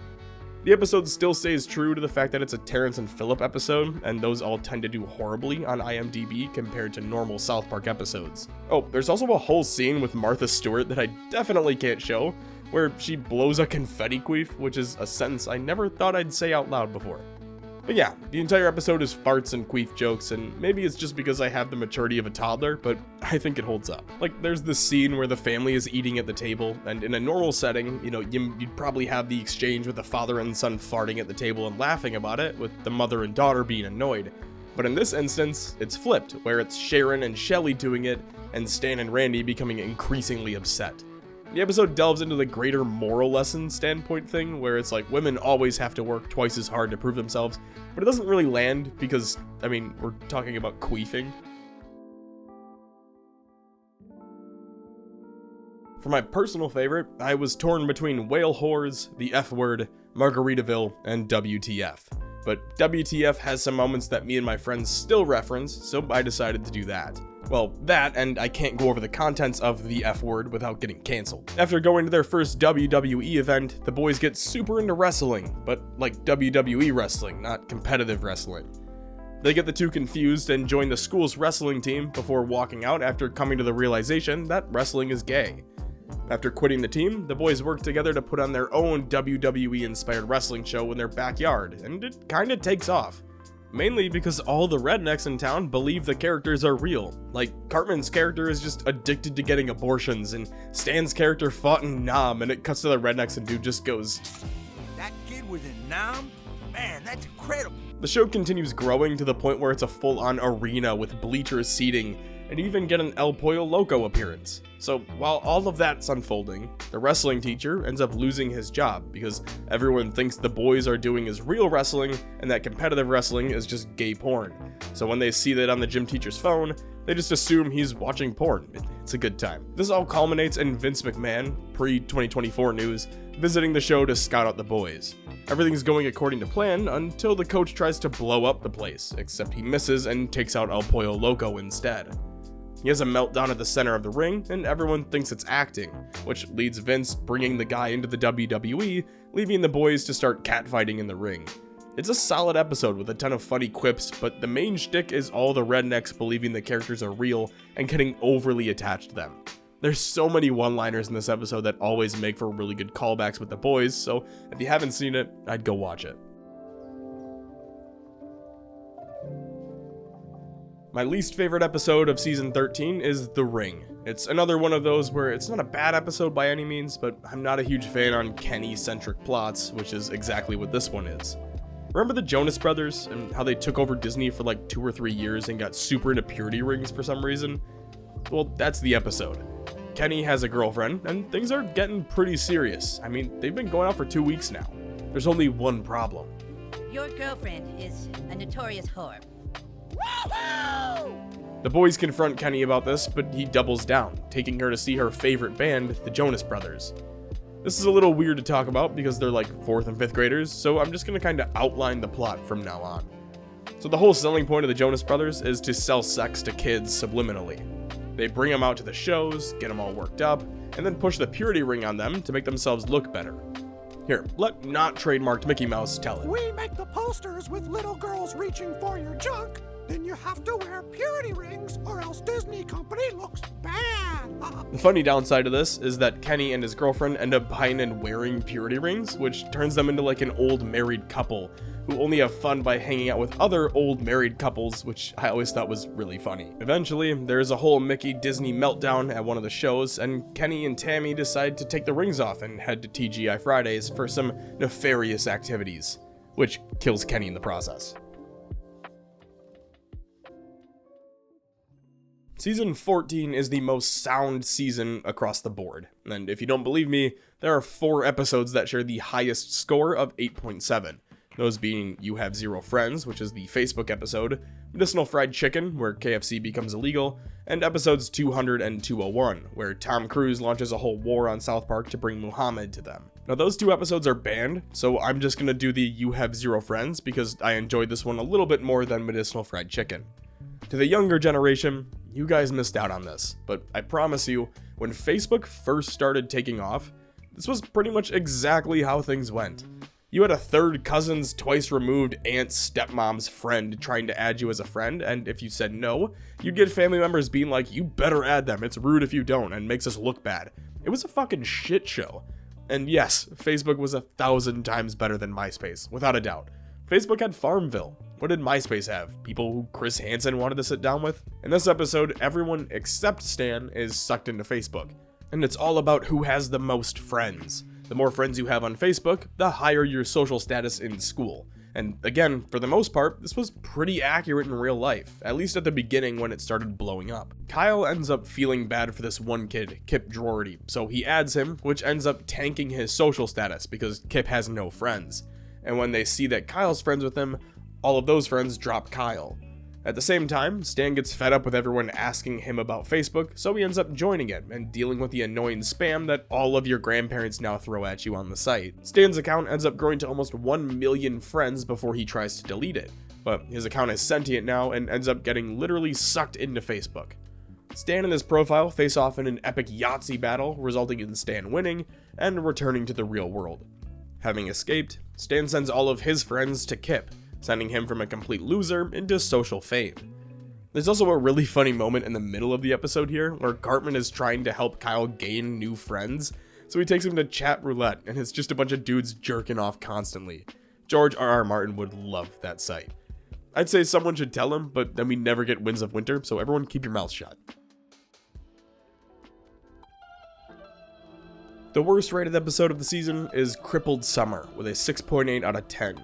The episode still stays true to the fact that it's a Terrence and Phillip episode, and those all tend to do horribly on IMDb compared to normal South Park episodes. Oh, there's also a whole scene with Martha Stewart that I definitely can't show, where she blows a confetti queef, which is a sentence I never thought I'd say out loud before. But yeah, the entire episode is farts and queef jokes, and maybe it's just because I have the maturity of a toddler, but I think it holds up. Like, there's this scene where the family is eating at the table, and in a normal setting, you'd probably have the exchange with the father and son farting at the table and laughing about it, with the mother and daughter being annoyed. But in this instance, it's flipped, where it's Sharon and Shelly doing it, and Stan and Randy becoming increasingly upset. The episode delves into the greater moral lesson standpoint thing, where it's like women always have to work twice as hard to prove themselves, but it doesn't really land because, we're talking about queefing. For my personal favorite, I was torn between whale whores, the F word, Margaritaville, and WTF. But WTF has some moments that me and my friends still reference, so I decided to do that. Well, that, and I can't go over the contents of the F word without getting cancelled. After going to their first WWE event, the boys get super into wrestling, but like WWE wrestling, not competitive wrestling. They get the two confused and join the school's wrestling team before walking out after coming to the realization that wrestling is gay. After quitting the team, the boys work together to put on their own WWE-inspired wrestling show in their backyard, and it kinda takes off. Mainly because all the rednecks in town believe the characters are real. Like, Cartman's character is just addicted to getting abortions, and Stan's character fought in Nam, and it cuts to the rednecks and dude just goes, That kid was in Nam? Man, that's incredible. The show continues growing to the point where it's a full-on arena with bleachers seating, and even get an El Pollo Loco appearance. So while all of that's unfolding, the wrestling teacher ends up losing his job because everyone thinks the boys are doing is real wrestling and that competitive wrestling is just gay porn. So when they see that on the gym teacher's phone, they just assume he's watching porn. It's a good time. This all culminates in Vince McMahon, pre-2024 news, visiting the show to scout out the boys. Everything's going according to plan until the coach tries to blow up the place, except he misses and takes out El Pollo Loco instead. He has a meltdown at the center of the ring, and everyone thinks it's acting, which leads Vince bringing the guy into the WWE, leaving the boys to start catfighting in the ring. It's a solid episode with a ton of funny quips, but the main shtick is all the rednecks believing the characters are real and getting overly attached to them. There's so many one-liners in this episode that always make for really good callbacks with the boys, so if you haven't seen it, I'd go watch it. My least favorite episode of season 13 is The Ring. It's another one of those where it's not a bad episode by any means, but I'm not a huge fan on Kenny-centric plots, which is exactly what this one is. Remember the Jonas Brothers and how they took over Disney for like 2 or 3 years and got super into purity rings for some reason? Well, that's the episode. Kenny has a girlfriend, and things are getting pretty serious. They've been going out for 2 weeks now. There's only one problem. Your girlfriend is a notorious whore. The boys confront Kenny about this, but he doubles down, taking her to see her favorite band, the Jonas Brothers. This is a little weird to talk about because they're like 4th and 5th graders, so I'm just gonna kinda outline the plot from now on. So the whole selling point of the Jonas Brothers is to sell sex to kids subliminally. They bring them out to the shows, get them all worked up, and then push the purity ring on them to make themselves look better. Here, let not trademarked Mickey Mouse tell it. We make the posters with little girls reaching for your junk. Then you have to wear purity rings or else Disney Company looks bad. The funny downside of this is that Kenny and his girlfriend end up buying and wearing purity rings, which turns them into like an old married couple who only have fun by hanging out with other old married couples, which I always thought was really funny. Eventually, there's a whole Mickey Disney meltdown at one of the shows, and Kenny and Tammy decide to take the rings off and head to TGI Fridays for some nefarious activities, which kills Kenny in the process. Season 14 is the most sound season across the board, and if you don't believe me, there are 4 episodes that share the highest score of 8.7. those being You Have Zero Friends, which is the Facebook episode, Medicinal Fried Chicken, where KFC becomes illegal, and episodes 200 and 201, where Tom Cruise launches a whole war on South Park to bring Muhammad to them. Now those 2 episodes are banned, so I'm just gonna do the You Have Zero Friends because I enjoyed this one a little bit more than Medicinal Fried Chicken. To the younger generation, you guys missed out on this, but I promise you, when Facebook first started taking off, this was pretty much exactly how things went. You had a third cousin's twice removed aunt's stepmom's friend trying to add you as a friend, and if you said no, you'd get family members being like, you better add them, it's rude if you don't, and makes us look bad. It was a fucking shit show. And yes, Facebook was 1,000 times better than MySpace, without a doubt. Facebook had Farmville. What did MySpace have? People who Chris Hansen wanted to sit down with? In this episode, everyone except Stan is sucked into Facebook. And it's all about who has the most friends. The more friends you have on Facebook, the higher your social status in school. And again, for the most part, this was pretty accurate in real life, at least at the beginning when it started blowing up. Kyle ends up feeling bad for this one kid, Kip Drorty, so he adds him, which ends up tanking his social status because Kip has no friends. And when they see that Kyle's friends with him, all of those friends drop Kyle. At the same time, Stan gets fed up with everyone asking him about Facebook, so he ends up joining it and dealing with the annoying spam that all of your grandparents now throw at you on the site. Stan's account ends up growing to almost 1 million friends before he tries to delete it, but his account is sentient now and ends up getting literally sucked into Facebook. Stan and his profile face off in an epic Yahtzee battle, resulting in Stan winning and returning to the real world. Having escaped, Stan sends all of his friends to Kip, sending him from a complete loser into social fame. There's also a really funny moment in the middle of the episode here, where Cartman is trying to help Kyle gain new friends, so he takes him to chat roulette, and it's just a bunch of dudes jerking off constantly. George R.R. Martin would love that site. I'd say someone should tell him, but then we never get Winds of Winter, so everyone keep your mouth shut. The worst rated episode of the season is Crippled Summer, with a 6.8 out of 10.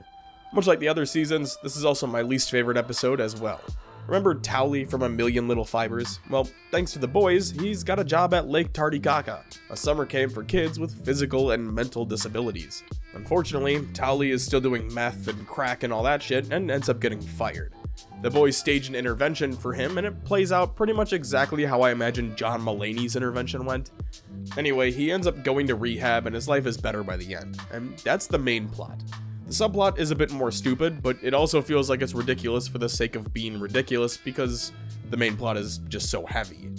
Much like the other seasons, this is also my least favorite episode as well. Remember Towley from A Million Little Fibers? Well, thanks to the boys, he's got a job at Lake Titicaca, a summer camp for kids with physical and mental disabilities. Unfortunately, Towley is still doing meth and crack and all that shit and ends up getting fired. The boys stage an intervention for him and it plays out pretty much exactly how I imagine John Mulaney's intervention went. Anyway, he ends up going to rehab and his life is better by the end, and that's the main plot. The subplot is a bit more stupid, but it also feels like it's ridiculous for the sake of being ridiculous because the main plot is just so heavy.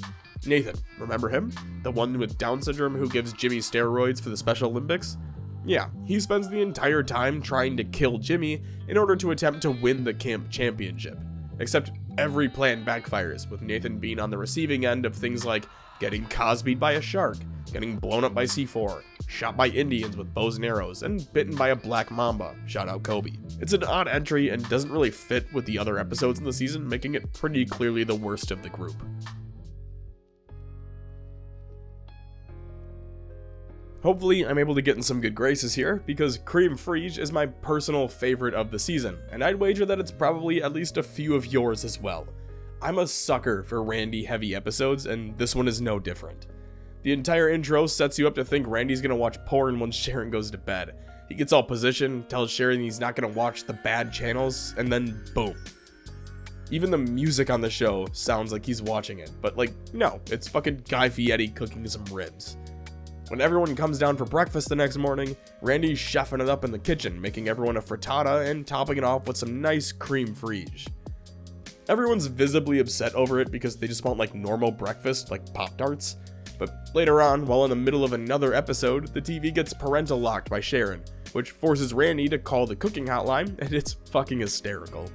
Nathan, remember him? The one with Down syndrome who gives Jimmy steroids for the Special Olympics? Yeah, he spends the entire time trying to kill Jimmy in order to attempt to win the camp championship. Except every plan backfires, with Nathan being on the receiving end of things like getting Cosby'd by a shark, getting blown up by C4, shot by Indians with bows and arrows, and bitten by a black mamba, shout out Kobe. It's an odd entry and doesn't really fit with the other episodes in the season, making it pretty clearly the worst of the group. Hopefully I'm able to get in some good graces here, because Cream Frige is my personal favorite of the season, and I'd wager that it's probably at least a few of yours as well. I'm a sucker for Randy heavy episodes, and this one is no different. The entire intro sets you up to think Randy's gonna watch porn when Sharon goes to bed. He gets all positioned, tells Sharon he's not gonna watch the bad channels, and then boom. Even the music on the show sounds like he's watching it, but like, no, it's fucking Guy Fieri cooking some ribs. When everyone comes down for breakfast the next morning, Randy's chefing it up in the kitchen, making everyone a frittata and topping it off with some nice cream frige. Everyone's visibly upset over it because they just want like normal breakfast, like Pop-Tarts. But later on, while in the middle of another episode, the TV gets parental locked by Sharon, which forces Randy to call the cooking hotline, and it's fucking hysterical.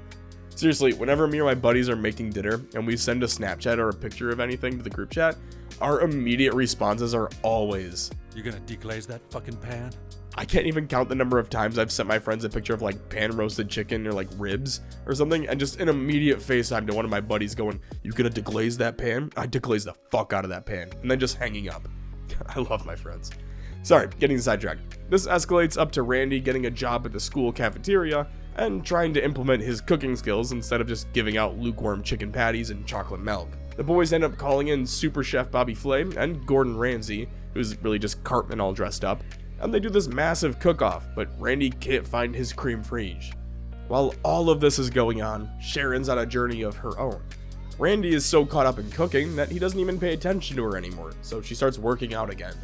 Seriously, whenever me or my buddies are making dinner and we send a Snapchat or a picture of anything to the group chat, our immediate responses are always, "You gonna deglaze that fucking pan?" I can't even count the number of times I've sent my friends a picture of like pan roasted chicken or like ribs or something, and just an immediate FaceTime to one of my buddies going, "You gonna deglaze that pan?" I deglaze the fuck out of that pan, and then just hanging up. I love my friends. Sorry, getting sidetracked. This escalates up to Randy getting a job at the school cafeteria and trying to implement his cooking skills instead of just giving out lukewarm chicken patties and chocolate milk. The boys end up calling in Super Chef Bobby Flay and Gordon Ramsay, who's really just Cartman all dressed up, and they do this massive cook-off, but Randy can't find his creme fraiche. While all of this is going on, Sharon's on a journey of her own. Randy is so caught up in cooking that he doesn't even pay attention to her anymore, so she starts working out again.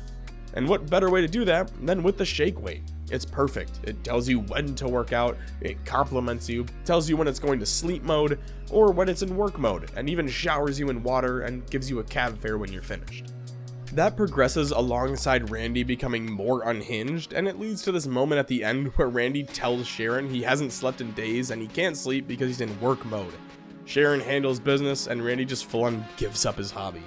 And what better way to do that than with the shake weight? It's perfect. It tells you when to work out, it compliments you, tells you when it's going to sleep mode, or when it's in work mode, and even showers you in water and gives you a cab fare when you're finished. That progresses alongside Randy becoming more unhinged, and it leads to this moment at the end where Randy tells Sharon he hasn't slept in days and he can't sleep because he's in work mode. Sharon handles business, and Randy just full-on gives up his hobby.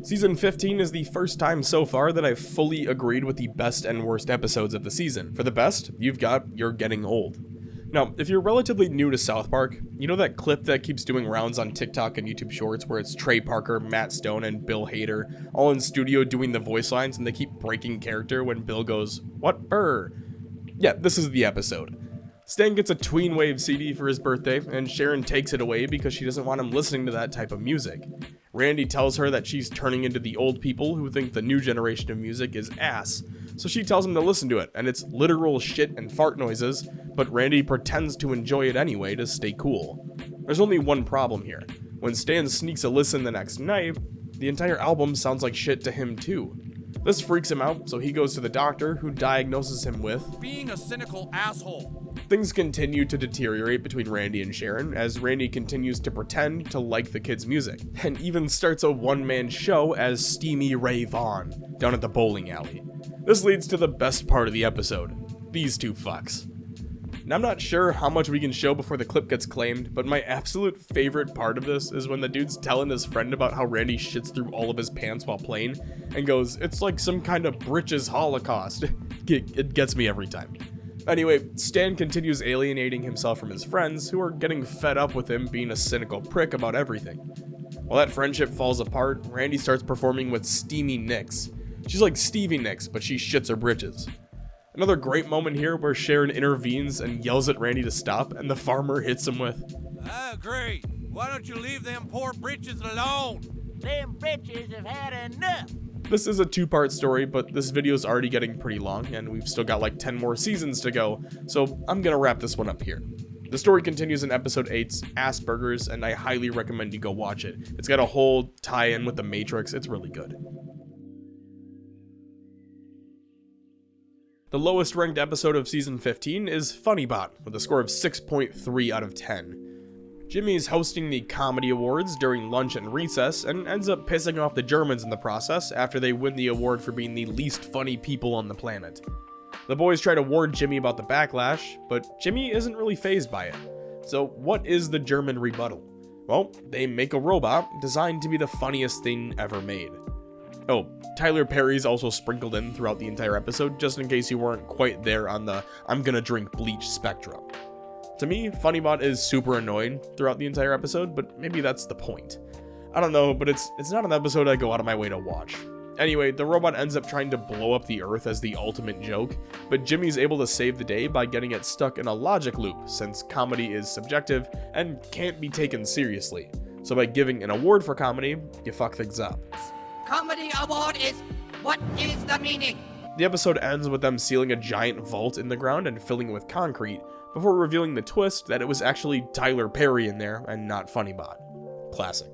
Season 15 is the first time so far that I've fully agreed with the best and worst episodes of the season. For the best, you've got You're Getting Old. Now, if you're relatively new to South Park, you know that clip that keeps doing rounds on TikTok and YouTube Shorts where it's Trey Parker, Matt Stone, and Bill Hader all in studio doing the voice lines and they keep breaking character when Bill goes, "What burr?" Yeah, this is the episode. Stan gets a Tween Wave CD for his birthday, and Sharon takes it away because she doesn't want him listening to that type of music. Randy tells her that she's turning into the old people who think the new generation of music is ass, so she tells him to listen to it, and it's literal shit and fart noises, but Randy pretends to enjoy it anyway to stay cool. There's only one problem here. When Stan sneaks a listen the next night, the entire album sounds like shit to him too. This freaks him out, so he goes to the doctor, who diagnoses him with being a cynical asshole. Things continue to deteriorate between Randy and Sharon as Randy continues to pretend to like the kids' music, and even starts a one-man show as Steamy Ray Vaughan down at the bowling alley. This leads to the best part of the episode, these two fucks. Now, I'm not sure how much we can show before the clip gets claimed, but my absolute favorite part of this is when the dude's telling his friend about how Randy shits through all of his pants while playing, and goes, "It's like some kind of britches holocaust." It gets me every time. Anyway, Stan continues alienating himself from his friends, who are getting fed up with him being a cynical prick about everything. While that friendship falls apart, Randy starts performing with Steamy Nicks. She's like Stevie Nicks, but she shits her britches. Another great moment here where Sharon intervenes and yells at Randy to stop, and the farmer hits him with, I agree. Why don't you leave them poor britches alone? Them bitches have had enough. This is a two-part story, but this video's already getting pretty long, and we've still got like 10 more seasons to go, so I'm gonna wrap this one up here. The story continues in episode 8's Asperger's, and I highly recommend you go watch it. It's got a whole tie-in with The Matrix, it's really good. The lowest ranked episode of season 15 is Funnybot, with a score of 6.3 out of 10. Jimmy's hosting the comedy awards during lunch and recess, and ends up pissing off the Germans in the process after they win the award for being the least funny people on the planet. The boys try to warn Jimmy about the backlash, but Jimmy isn't really fazed by it. So what is the German rebuttal? Well, they make a robot designed to be the funniest thing ever made. Oh, Tyler Perry's also sprinkled in throughout the entire episode, just in case you weren't quite there on the "I'm gonna drink bleach" spectrum. To me, Funnybot is super annoying throughout the entire episode, but maybe that's the point. I don't know, but it's not an episode I go out of my way to watch. Anyway, the robot ends up trying to blow up the Earth as the ultimate joke, but Jimmy's able to save the day by getting it stuck in a logic loop, since comedy is subjective and can't be taken seriously. So by giving an award for comedy, you fuck things up. Comedy award is, what is the meaning? The episode ends with them sealing a giant vault in the ground and filling it with concrete, before revealing the twist that it was actually Tyler Perry in there and not Funnybot. Classic.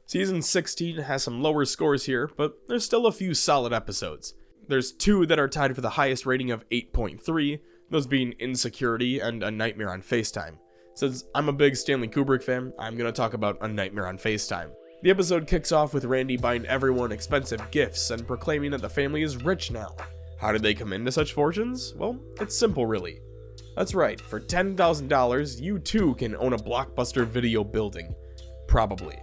Season 16 has some lower scores here, but there's still a few solid episodes. There's two that are tied for the highest rating of 8.3, those being Insecurity and A Nightmare on FaceTime. Since I'm a big Stanley Kubrick fan, I'm going to talk about A Nightmare on FaceTime. The episode kicks off with Randy buying everyone expensive gifts and proclaiming that the family is rich now. How did they come into such fortunes? Well, it's simple really. That's right, for $10,000, you too can own a Blockbuster video building. Probably.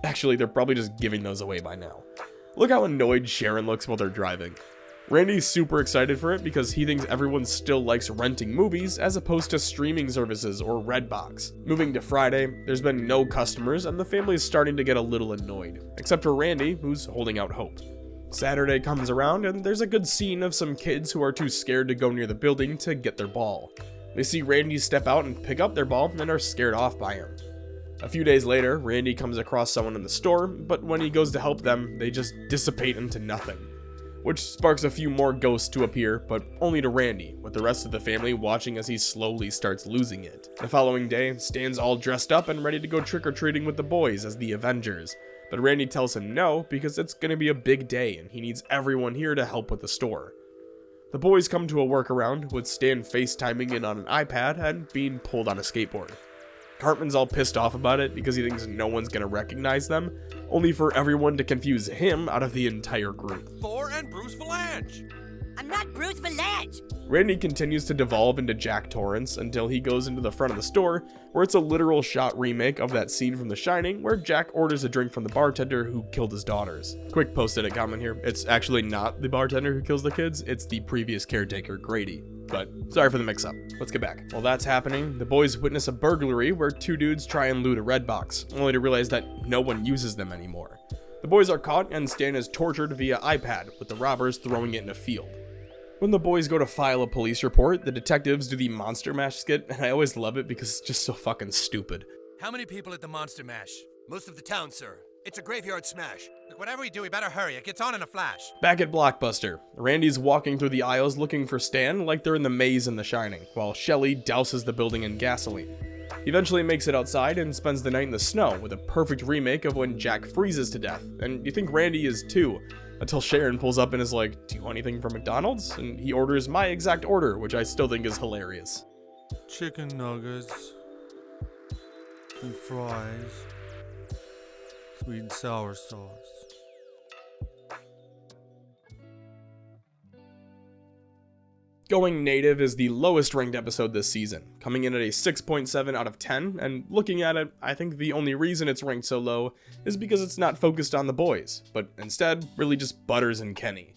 Actually, they're probably just giving those away by now. Look how annoyed Sharon looks while they're driving. Randy's super excited for it because he thinks everyone still likes renting movies as opposed to streaming services or Redbox. Moving to Friday, there's been no customers and the family's starting to get a little annoyed, except for Randy, who's holding out hope. Saturday comes around and there's a good scene of some kids who are too scared to go near the building to get their ball. They see Randy step out and pick up their ball and are scared off by him. A few days later, Randy comes across someone in the store, but when he goes to help them, they just dissipate into nothing. Which sparks a few more ghosts to appear, but only to Randy, with the rest of the family watching as he slowly starts losing it. The following day, Stan's all dressed up and ready to go trick-or-treating with the boys as the Avengers, but Randy tells him no because it's gonna be a big day and he needs everyone here to help with the store. The boys come to a workaround, with Stan FaceTiming in on an iPad and being pulled on a skateboard. Cartman's all pissed off about it because he thinks no one's gonna recognize them, only for everyone to confuse him out of the entire group. Thor and Bruce Valanche. I'm not Bruce Valanche. Randy continues to devolve into Jack Torrance until he goes into the front of the store, where it's a literal shot remake of that scene from The Shining where Jack orders a drink from the bartender who killed his daughters. Quick post-it comment here, it's actually not the bartender who kills the kids, it's the previous caretaker, Grady. But sorry for the mix-up. Let's get back. While that's happening, the boys witness a burglary where two dudes try and loot a red box, only to realize that no one uses them anymore. The boys are caught and Stan is tortured via iPad, with the robbers throwing it in a field. When the boys go to file a police report, the detectives do the Monster Mash skit, and I always love it because it's just so fucking stupid. How many people at the Monster Mash? Most of the town, sir. It's a graveyard smash. Look, whatever we do, we better hurry. It gets on in a flash. Back at Blockbuster, Randy's walking through the aisles looking for Stan like they're in the maze in The Shining, while Shelly douses the building in gasoline. He eventually makes it outside and spends the night in the snow with a perfect remake of when Jack freezes to death, and you think Randy is too, until Sharon pulls up and is like, "Do you want anything from McDonald's?" And he orders my exact order, which I still think is hilarious. Chicken nuggets and fries, sweet and sour sauce. Going Native is the lowest ranked episode this season, coming in at a 6.7 out of 10, and looking at it, I think the only reason it's ranked so low is because it's not focused on the boys, but instead, really just Butters and Kenny.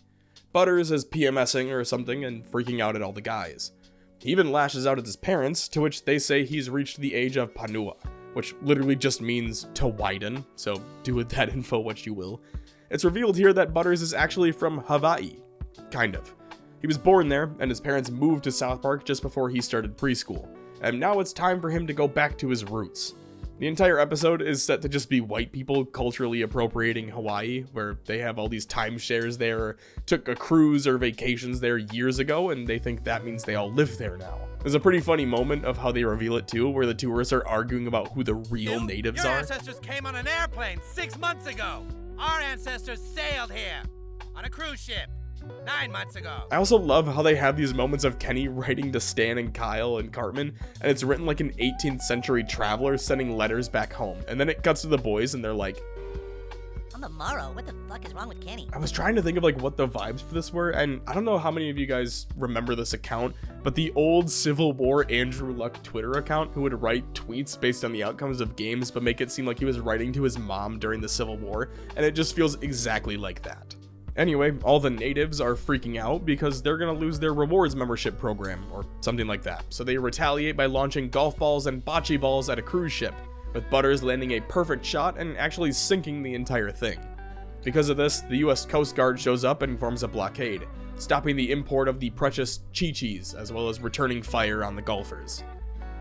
Butters is PMSing or something and freaking out at all the guys. He even lashes out at his parents, to which they say he's reached the age of Panua, which literally just means to widen, so do with that info what you will. It's revealed here that Butters is actually from Hawaii. Kind of. He was born there, and his parents moved to South Park just before he started preschool, and now it's time for him to go back to his roots. The entire episode is set to just be white people culturally appropriating Hawaii, where they have all these timeshares there, or took a cruise or vacations there years ago, and they think that means they all live there now. There's a pretty funny moment of how they reveal it too, where the tourists are arguing about who the real natives Your are. ancestors came on an airplane 6 months ago. Our ancestors sailed here on a cruise ship 9 months ago. I also love how they have these moments of Kenny writing to Stan and Kyle and Cartman, and it's written like an 18th century traveler sending letters back home, and then it cuts to the boys and they're like, I'm a Morrow. What the fuck is wrong with Kenny? I was trying to think of like what the vibes for this were, and I don't know how many of you guys remember this account, but the old Civil War Andrew Luck Twitter account who would write tweets based on the outcomes of games but make it seem like he was writing to his mom during the Civil War, and it just feels exactly like that. Anyway, all the natives are freaking out because they're gonna lose their rewards membership program, or something like that, so they retaliate by launching golf balls and bocce balls at a cruise ship, with Butters landing a perfect shot and actually sinking the entire thing. Because of this, the US Coast Guard shows up and forms a blockade, stopping the import of the precious Chi-Chis, as well as returning fire on the golfers.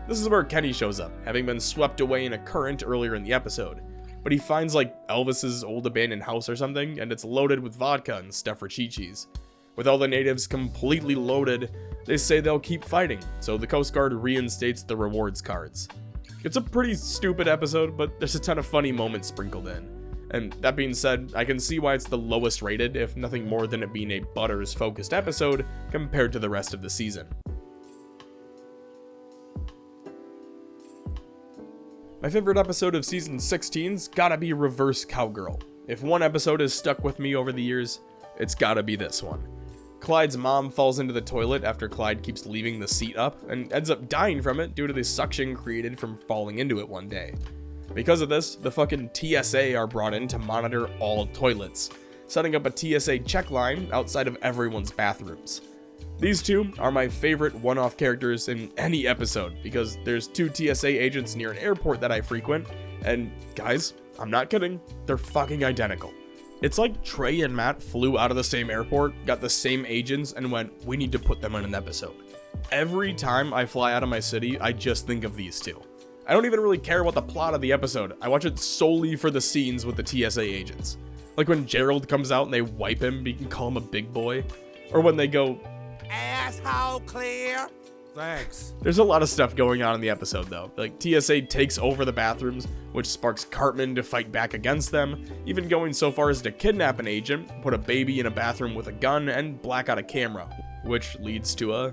This is where Kenny shows up, having been swept away in a current earlier in the episode, but he finds like Elvis's old abandoned house or something, and it's loaded with vodka and stuff for Chi-Chis. With all the natives completely loaded, they say they'll keep fighting, so the Coast Guard reinstates the rewards cards. It's a pretty stupid episode, but there's a ton of funny moments sprinkled in. And that being said, I can see why it's the lowest rated, if nothing more than it being a Butters-focused episode compared to the rest of the season. My favorite episode of season 16's gotta be Reverse Cowgirl. If one episode has stuck with me over the years, it's gotta be this one. Clyde's mom falls into the toilet after Clyde keeps leaving the seat up and ends up dying from it due to the suction created from falling into it one day. Because of this, the fucking TSA are brought in to monitor all toilets, setting up a TSA check line outside of everyone's bathrooms. These two are my favorite one-off characters in any episode because there's two TSA agents near an airport that I frequent, and guys, I'm not kidding, they're fucking identical. It's like Trey and Matt flew out of the same airport, got the same agents, and went, we need to put them in an episode. Every time I fly out of my city, I just think of these two. I don't even really care about the plot of the episode. I watch it solely for the scenes with the TSA agents. Like when Gerald comes out and they wipe him, you can call him a big boy. Or when they go, Asshole clear. Thanks. there's a lot of stuff going on in the episode though. Like TSA takes over the bathrooms, which sparks Cartman to fight back against them, even going so far as to kidnap an agent, put a baby in a bathroom with a gun, and black out a camera, which leads to a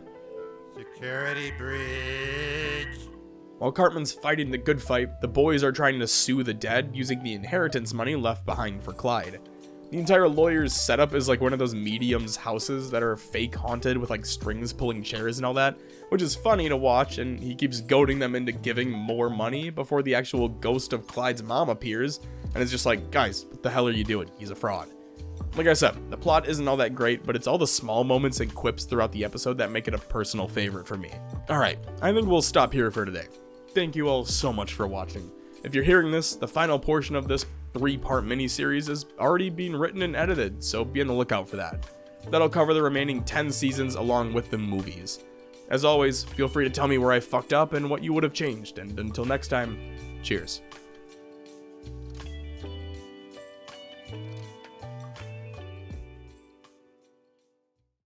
Security breach. While Cartman's fighting the good fight, the boys are trying to sue the dead using the inheritance money left behind for Clyde. The entire lawyer's setup is like one of those mediums houses that are fake haunted with like strings pulling chairs and all that, which is funny to watch, and he keeps goading them into giving more money before the actual ghost of Clyde's mom appears, and it's just like, guys, what the hell are you doing? He's a fraud. Like I said, the plot isn't all that great, but it's all the small moments and quips throughout the episode that make it a personal favorite for me. Alright, I think we'll stop here for today. Thank you all so much for watching. If you're hearing this, the final portion of this 3-part miniseries is already being written and edited, so be on the lookout for that. That'll cover the remaining 10 seasons along with the movies. As always, feel free to tell me where I fucked up and what you would have changed, and until next time, cheers.